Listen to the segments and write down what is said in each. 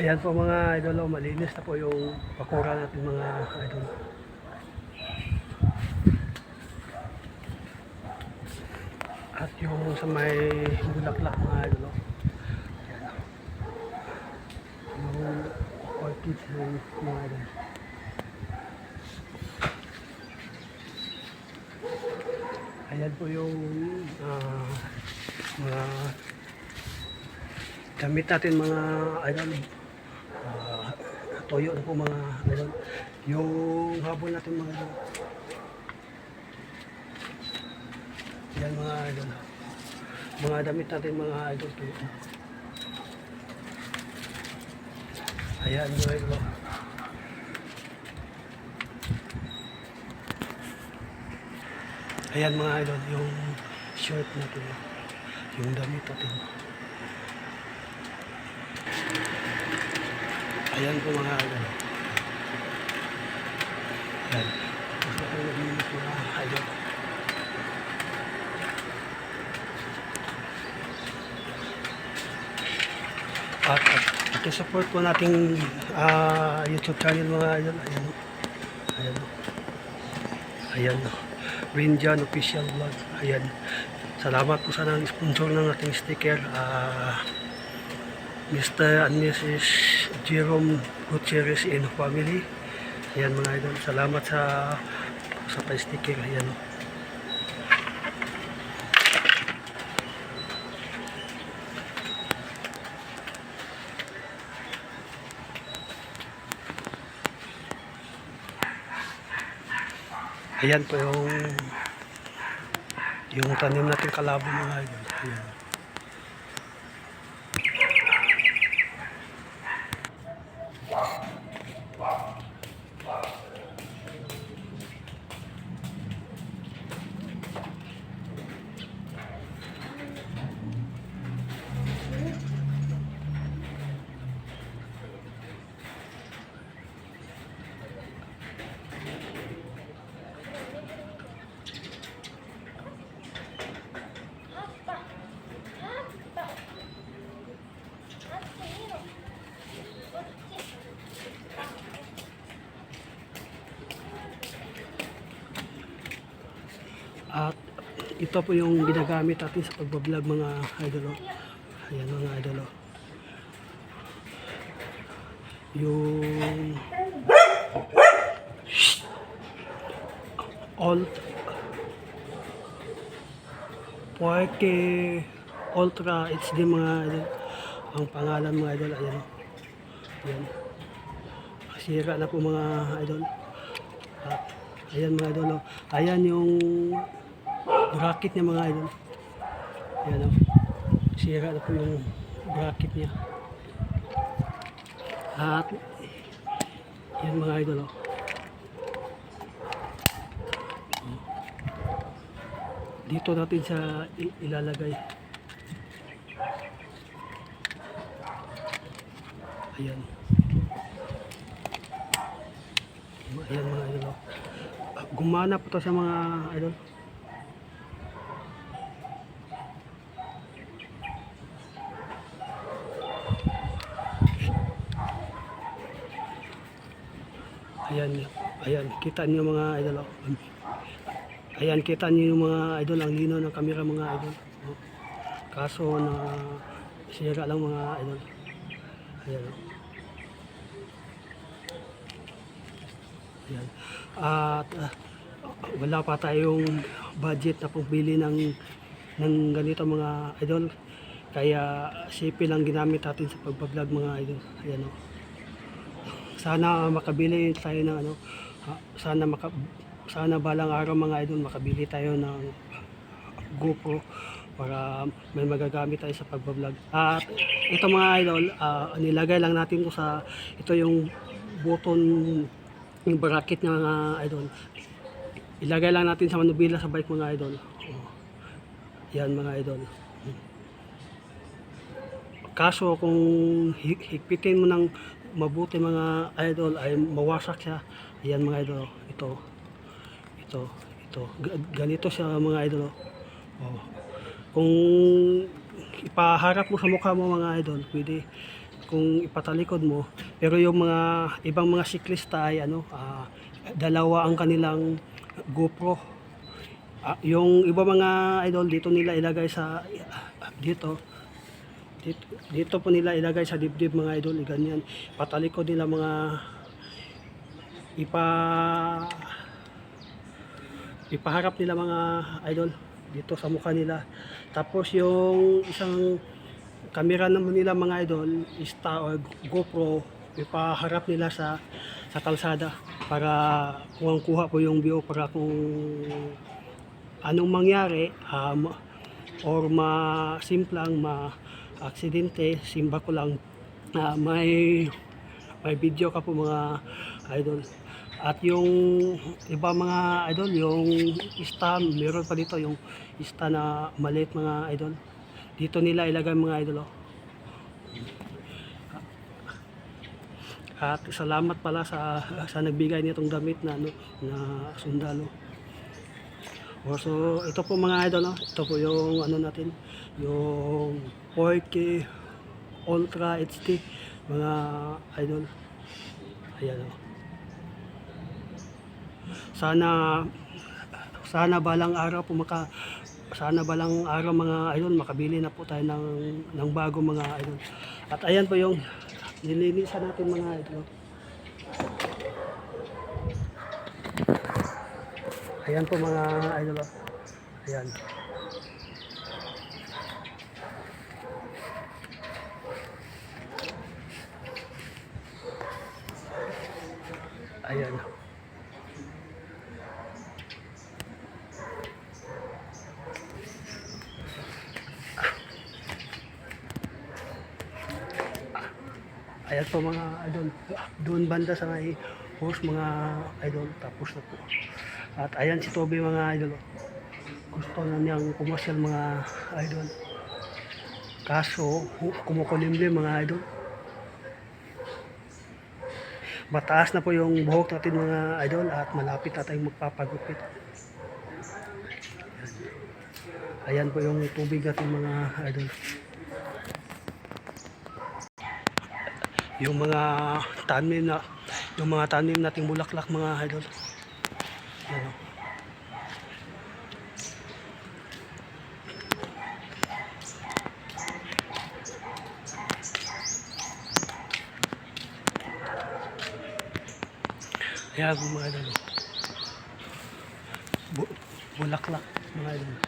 Ayan po mga idol, malinis na po yung pakura natin mga idol. At yung sa may bulaklak mga idol. Yung orchids yung mga idol. Ayan po yung mga gamit natin mga idol. Toyo na po mga idol. Yung habon natin mga idol. Yan mga idol. Mga damit natin mga idol. Toyo. Ayan mga idol. Ayan mga idol. Yung shirt natin. Yung damit natin. Ayan po mga idol. Ayan. Gusto ko nag-iinit mga idol. At ito support po nating YouTube channel mga idol. Ayan. Ayan. Ayan. Rinjan Official Vlog. Ayan. Salamat po sa nang-sponsor ng ating sticker. Mr. and Mrs. Jerome Gutierrez and family. Ayan mga idol. Salamat sa pa-sticker. Ayan. Ayan po yung tanim natin kalabo mga idol. Ayan. At ito po yung ginagamit natin sa pagbablog mga idol. Ayan mga idol. Yung all Porque Ultra HD mga idol. Ang pangalan mga idol. Ayan. Ayan. Sira na po mga idol. At ayan mga idol. Ayan yung bracket niya mga idol. Ayan o. Sira na po yung bracket niya. At yan mga idol o. Dito natin sa ilalagay. Ayan. Ayan mga idol o. Gumana po to sa mga idol. Ayan, ayan, kita niyo mga idol. Ayan, kita niyo yung mga idol, ang lino ng camera mga idol. Kaso na sira lang mga idol. Ayan. Ayan. At wala pa tayong budget na pagbili ng ganito mga idol. Kaya sipi lang ginamit natin sa pagbablog mga idol. Ayan o. Sana makabili tayo ng ano, sana balang araw mga idol makabili tayo ng GoPro para may magagamit tayo sa pagbablog. At ito mga idol, nilagay lang natin ko sa ito yung button, yung bracket ng mga idol. Ilagay lang natin sa manubila sa bike mga idol. Yan mga idol. Kaso kung higpitin mo ng mabuti mga idol ay mawasak siya. Yan mga idol. Ito. Ganito siya mga idol. Oh. Kung ipaharap mo sa mukha mo mga idol, pwede kung ipatalikod mo. Pero yung mga ibang mga siklista ay dalawa ang kanilang GoPro. Yung iba mga idol dito nila ilagay sa dito po nila ilagay sa dibdib mga idol, ganyan. Patalikod nila mga ipaharap nila mga idol dito sa mukha nila. Tapos yung isang camera naman nila mga idol, GoPro, ipaharap nila sa kalsada para kuha po yung view para kung anong mangyari or simplang aksidente, simba ko lang may video ka po mga idol. At yung iba mga idol, yung meron pa dito yung na maliit mga idol. Dito nila ilagay mga idol. At salamat pala sa nagbigay nitong damit na sundalo. So ito po mga idol, ito po yung natin, yung 4K Ultra HD mga idol. Ayan sana balang araw po mga idol makabili na po tayo ng bago mga idol. At ayan po yung nilinisan natin mga idol. Ayan po mga idol. Ayan. Ayan. Ayan po mga idol, doon banda sa may host mga idol, tapos na po. At ayan si Toby mga idol, gusto na niyang pumasyal mga idol, kaso kumukulimlim mga idol. Mataas na po yung buhok natin mga idol at malapit na tayong magpapagupit. Ayan po yung tubig natin mga idol. Yung mga tanim nating bulaklak mga idol. Ayan mga idol. Bulaklak mga idol.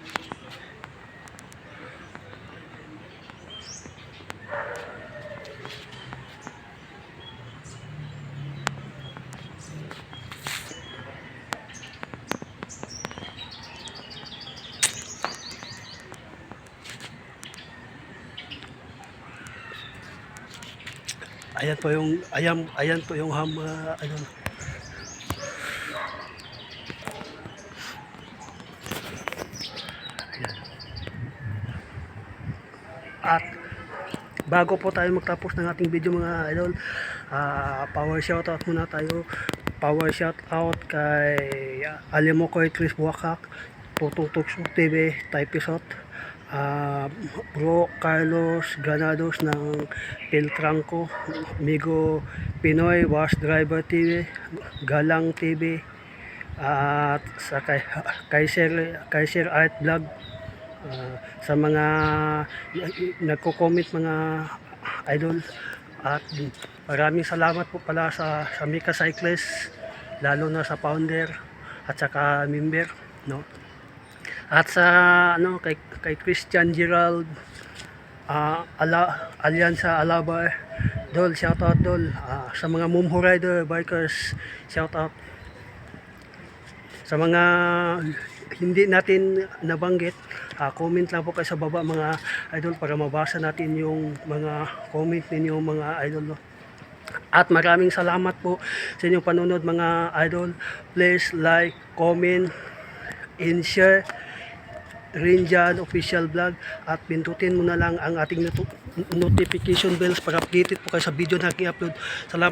Ayan po yung idol. Ayan. At bago po tayo magtapos ng ating video mga idol, power shoutout muna tayo. Power shoutout kay Alimokoy Chris Buakak, Tutuksok TV, Typisot, Bro Carlos Granados ng Piltranco, Migo Pinoy, Wash Driver TV, Galang TV, at sa Kaiser Art Vlog, sa mga nagko-comment mga idol. At maraming salamat po pala sa Mika Cyclist, lalo na sa founder at saka member, no? At sa kay Christian Gerald, Alyansa Alaba, Dol, shoutout Dol. Sa mga Mumho Rider Bikers, shoutout. Sa mga hindi natin nabanggit, comment lang po kayo sa baba mga idol para mabasa natin yung mga comment ninyo mga idol. No? At maraming salamat po sa inyong panunod mga idol. Please like, comment, and share Rinjan Official Vlog at pindutin mo na lang ang ating notification bells para updated po kayo sa video na i-upload. Salamat.